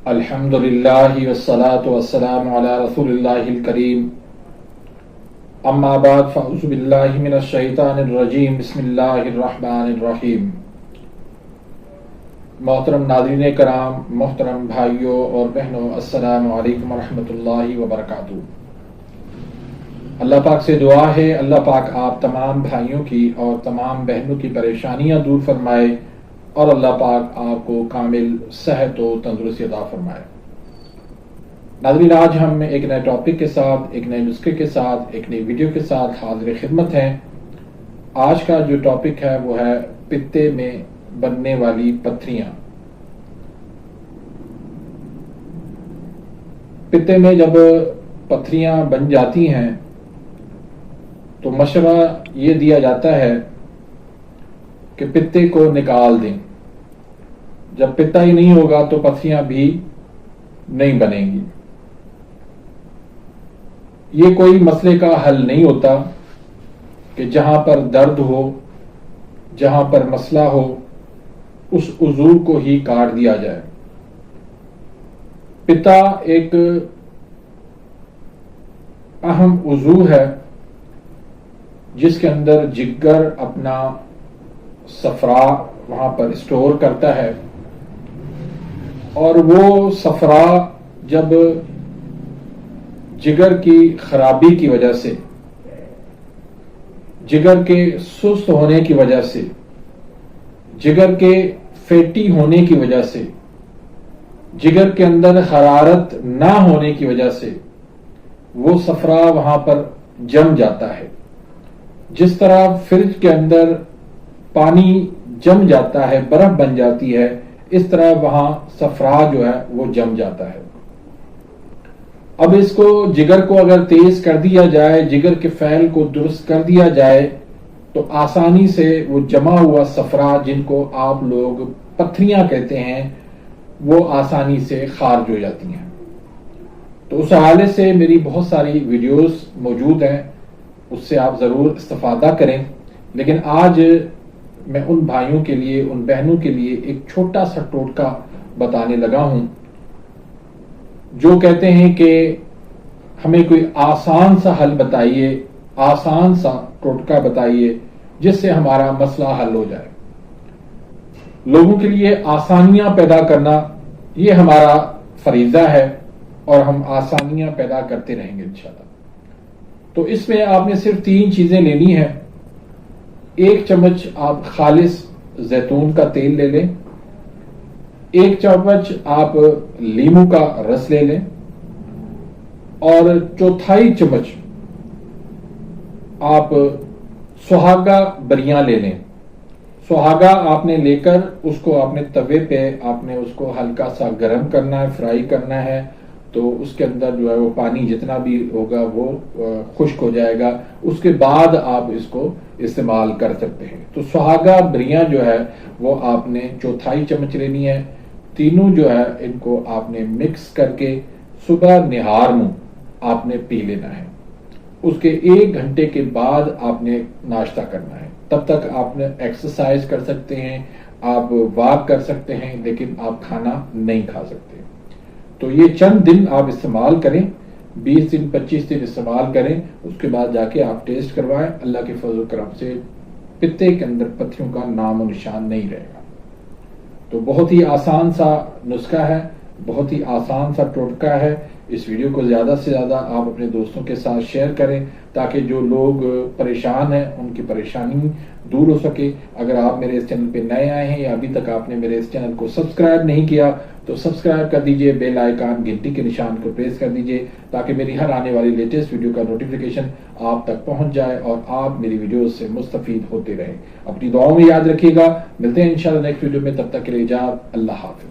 अल्हम्दुलिल्लाहि वस्सलातु वस्सलामु अला रसूलिल्लाहिल करीम। अम्मा बाद फ़अऊज़ु बिल्लाहि मिनश शैतानिर रजीम। बिस्मिल्लाहिर रहमानिर रहीम। मोहतरम नाज़रीन कराम, मोहतरम भाइयों और बहनों, अस्सलामु अलैकुम वरहमतुल्लाहि वबरकातुहू। अल्लाह पाक से दुआ है, अल्लाह पाक आप तमाम भाइयों की और तमाम बहनों की परेशानियां दूर फरमाए और अल्लाह पाक आपको कामिल सेहत और तंदुरुस्ती अता फरमाए। नाज़रीन, आज हम एक नए टॉपिक के साथ, एक नए नुस्खे के साथ, एक नई वीडियो के साथ हाजिर खिदमत हैं। आज का जो टॉपिक है वो है पित्ते में बनने वाली पत्थरियां। पित्ते में जब पत्थरियां बन जाती हैं तो मशवरा ये दिया जाता है कि पित्ते को निकाल दें। जब पित्ता ही नहीं होगा तो पत्थरियां भी नहीं बनेंगी। ये कोई मसले का हल नहीं होता कि जहां पर दर्द हो, जहां पर मसला हो, उस उज़ू को ही काट दिया जाए। पित्ता एक अहम उज़ू है जिसके अंदर जिगर अपना सफरा वहां पर स्टोर करता है और वो सफरा जब जिगर की खराबी की वजह से, जिगर के सुस्त होने की वजह से, जिगर के फैटी होने की वजह से, जिगर के अंदर हरारत ना होने की वजह से वो सफरा वहां पर जम जाता है। जिस तरह फ्रिज के अंदर पानी जम जाता है, बर्फ बन जाती है, इस तरह वहां सफरा जो है वो जम जाता है। अब इसको, जिगर को अगर तेज कर दिया जाए, जिगर के फैल को दुरुस्त कर दिया जाए तो आसानी से वो जमा हुआ सफरा, जिनको आप लोग पत्थरियां कहते हैं, वो आसानी से खारिज हो जाती हैं। तो उस हवाले से मेरी बहुत सारी वीडियोस मौजूद हैं, उससे आप जरूर इस्तेफादा करें। लेकिन आज मैं उन भाइयों के लिए, उन बहनों के लिए एक छोटा सा टोटका बताने लगा हूं जो कहते हैं कि हमें कोई आसान सा हल बताइए, आसान सा टोटका बताइए जिससे हमारा मसला हल हो जाए। लोगों के लिए आसानियां पैदा करना ये हमारा फरीजा है और हम आसानियां पैदा करते रहेंगे इंशाल्लाह। तो इसमें आपने सिर्फ 3 चीजें लेनी है। 1 चम्मच आप खालिस जैतून का तेल ले लें, 1 चम्मच आप लीमू का रस ले लें और 1/4 चम्मच आप सुहागा बरियां ले लें। सुहागा आपने लेकर उसको आपने तवे पे आपने उसको हल्का सा गर्म करना है, फ्राई करना है। तो उसके अंदर जो है वो पानी जितना भी होगा वो खुश्क हो जाएगा। उसके बाद आप इसको इस्तेमाल कर सकते हैं। तो सुहागा बरियां जो है वो आपने 1/4 चम्मच लेनी है। तीनों जो है इनको आपने मिक्स करके सुबह निहार मुंह आपने पी लेना है। उसके 1 घंटे के बाद आपने नाश्ता करना है। तब तक आपने एक्सरसाइज कर सकते हैं, आप वॉक कर सकते हैं, लेकिन आप खाना नहीं खा सकते। तो ये चंद दिन आप इस्तेमाल करें, 20 दिन 25 दिन इस्तेमाल करें। उसके बाद जाके आप टेस्ट करवाएं। अल्लाह के फजल करम से पित्ते के अंदर पत्थरियों का नाम और निशान नहीं रहेगा। तो बहुत ही आसान सा नुस्खा है, बहुत ही आसान सा टोटका है। इस वीडियो को ज्यादा से ज्यादा आप अपने दोस्तों के साथ शेयर करें ताकि जो लोग परेशान हैं उनकी परेशानी दूर हो सके। अगर आप मेरे इस चैनल पे नए आए हैं या अभी तक आपने मेरे इस चैनल को सब्सक्राइब नहीं किया तो सब्सक्राइब कर दीजिए, बेल आइकन घंटी के निशान को प्रेस कर दीजिए ताकि मेरी हर आने वाली लेटेस्ट वीडियो का नोटिफिकेशन आप तक पहुंच जाए और आप मेरी वीडियो से मुस्तफीद होते रहें। अपनी दुआओं में याद रखिएगा। मिलते हैं इंशाल्लाह नेक्स्ट वीडियो में, तब तक के लिए इजाज़त। अल्लाह हाफिज।